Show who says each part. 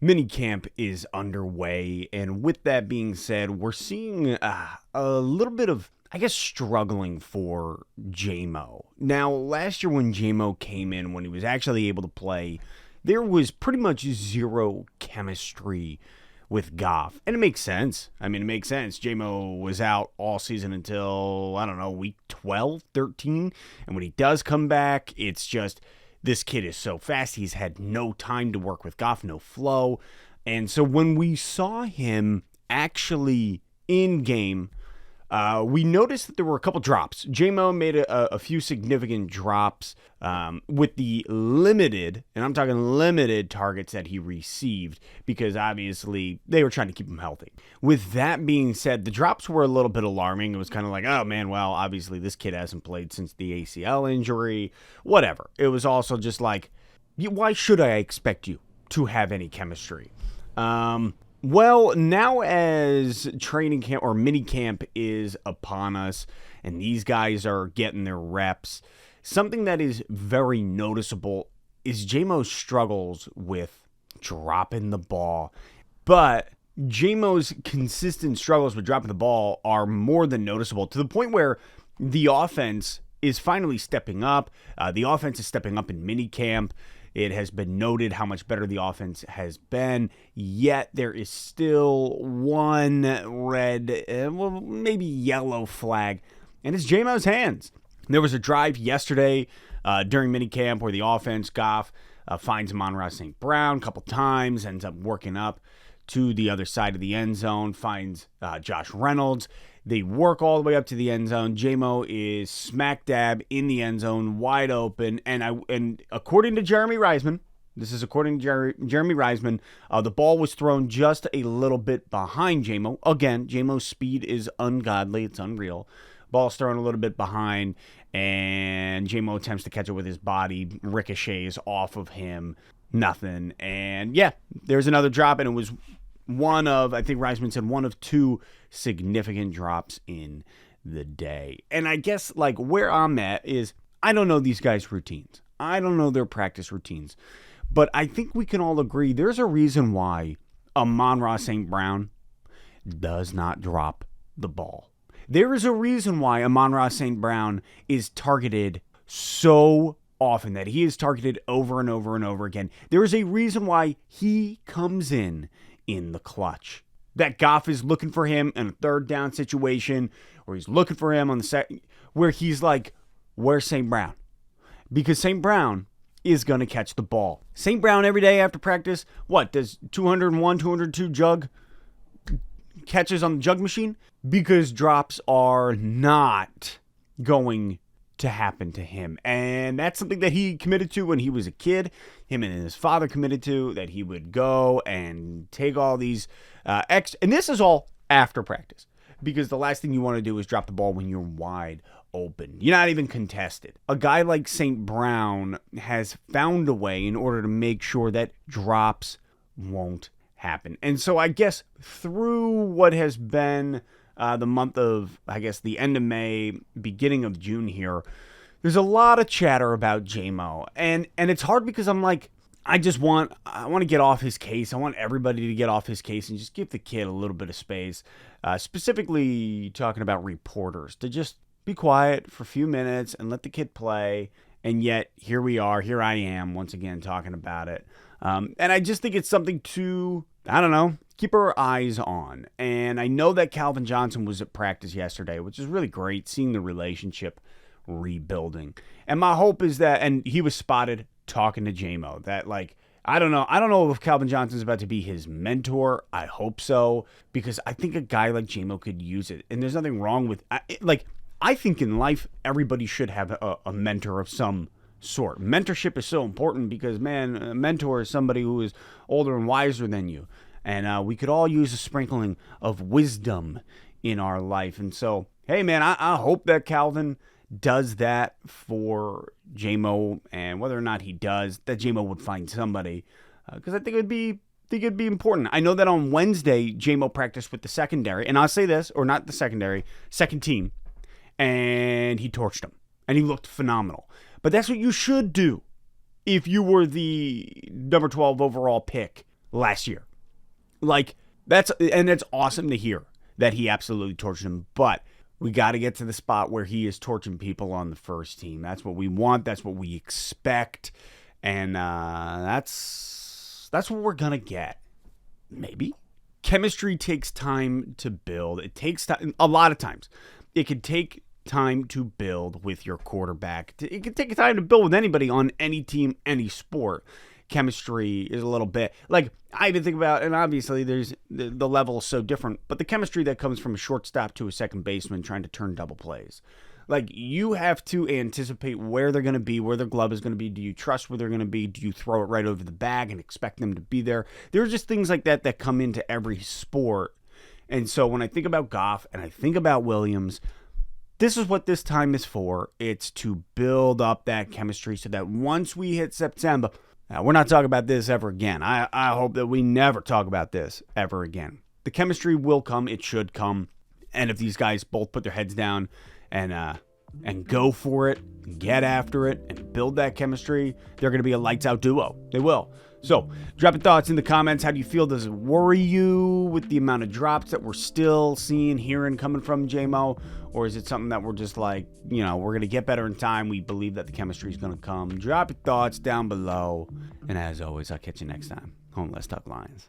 Speaker 1: Minicamp is underway, and with that being said, we're seeing a little bit of, struggling for JMO. Now, last year when JMO came in, when he was actually able to play, there was pretty much zero chemistry with Goff. And it makes sense. It makes sense. JMO was out all season until, week 12, 13. And when he does come back, it's just, this kid is so fast. He's had no time to work with Goff, no flow. And so when we saw him actually in game, we noticed that there were a couple drops. JMO made a few significant drops with the limited, and I'm talking limited targets that he received, because obviously they were trying to keep him healthy. With that being said, the drops were a little bit alarming. It was kind of like, oh man, well, obviously this kid hasn't played since the ACL injury, whatever. It was also just like, why should I expect you to have any chemistry? Well, now as training camp or minicamp is upon us and these guys are getting their reps, something that is very noticeable is JMO's struggles with dropping the ball. But JMO's consistent struggles with dropping the ball are more than noticeable, to the point where the offense is finally stepping up. The offense is stepping up in minicamp. It has been noted how much better the offense has been, yet there is still one red, maybe yellow flag, and it's JMO's hands. There was a drive yesterday during minicamp where the offense, Goff, finds Amon-Ra St. Brown a couple times, ends up working up to the other side of the end zone, finds Josh Reynolds. They work all the way up to the end zone. JMO is smack dab in the end zone, wide open. And according to Jeremy Reisman, the ball was thrown just a little bit behind JMO. Again, JMO's speed is ungodly. It's unreal. Ball's thrown a little bit behind, and JMO attempts to catch it with his body, ricochets off of him. Nothing. And yeah, there's another drop, and it was one of, I think Reisman said, one of two significant drops in the day. And I guess where I'm at is, I don't know these guys' routines. I don't know their practice routines. But I think we can all agree there's a reason why Amon-Ra St. Brown does not drop the ball. There is a reason why Amon-Ra St. Brown is targeted so often, that he is targeted over and over and over again. There is a reason why he comes in the clutch. That Goff is looking for him in a third down situation, or he's looking for him on the second, where he's like, where's St. Brown? Because St. Brown is going to catch the ball. St. Brown every day after practice, does 201, 202 jug catches on the jug machine? Because drops are not going to happen to him. And that's something that he committed to when he was a kid. Him and his father committed to, that he would go and take all these and this is all after practice, because the last thing you want to do is drop the ball when you're wide open. You're not even contested. A guy like St. Brown has found a way in order to make sure that drops won't happen. And so I guess through what has been the month of, the end of May, beginning of June here, there's a lot of chatter about JMO. And it's hard because I'm like, I want to get off his case. I want everybody to get off his case and just give the kid a little bit of space. Specifically talking about reporters, to just be quiet for a few minutes and let the kid play. And yet here I am once again talking about it. And I just think it's something to, keep our eyes on. And I know that Calvin Johnson was at practice yesterday, which is really great, seeing the relationship rebuilding. And my hope is that, and he was spotted talking to JMO, that I don't know if Calvin Johnson's about to be his mentor. I hope so, because I think a guy like JMO could use it. And there's nothing wrong with, I think in life, everybody should have a mentor of some sort. Mentorship is so important because, man, a mentor is somebody who is older and wiser than you. And we could all use a sprinkling of wisdom in our life. And so, hey, man, I hope that Calvin does that for JMO, and whether or not he does, that JMO would find somebody, because I think it'd be important. I know that on Wednesday, JMO practiced with the secondary, and I'll say this, or not the secondary, second team, and he torched them, and he looked phenomenal. But that's what you should do if you were the number 12 overall pick last year. Like, that's awesome to hear that he absolutely tortured him. But we got to get to the spot where he is torching people on the first team. That's what we want. That's what we expect. And that's what we're going to get. Maybe. Chemistry takes time to build. It takes time. A lot of times. It can take time to build with your quarterback. It can take time to build with anybody on any team, any sport. Chemistry is a little bit like I even think about, and obviously there's the level is so different, but the chemistry that comes from a shortstop to a second baseman trying to turn double plays. Like, you have to anticipate where they're going to be, where their glove is going to be. Do you trust where they're going to be? Do you throw it right over the bag and expect them to be there? There are just things like that come into every sport. And so when I think about Goff and I think about Williams, this is what this time is for. It's to build up that chemistry so that once we hit September, we're not talking about this ever again. I hope that we never talk about this ever again. The chemistry will come. It should come. And if these guys both put their heads down and go for it, and get after it, and build that chemistry, they're going to be a lights-out duo. They will. So, drop your thoughts in the comments. How do you feel? Does it worry you with the amount of drops that we're still seeing, hearing, coming from J-Mo? Or is it something that we're just like, we're going to get better in time. We believe that the chemistry is going to come. Drop your thoughts down below. And as always, I'll catch you next time. Let's talk Lions.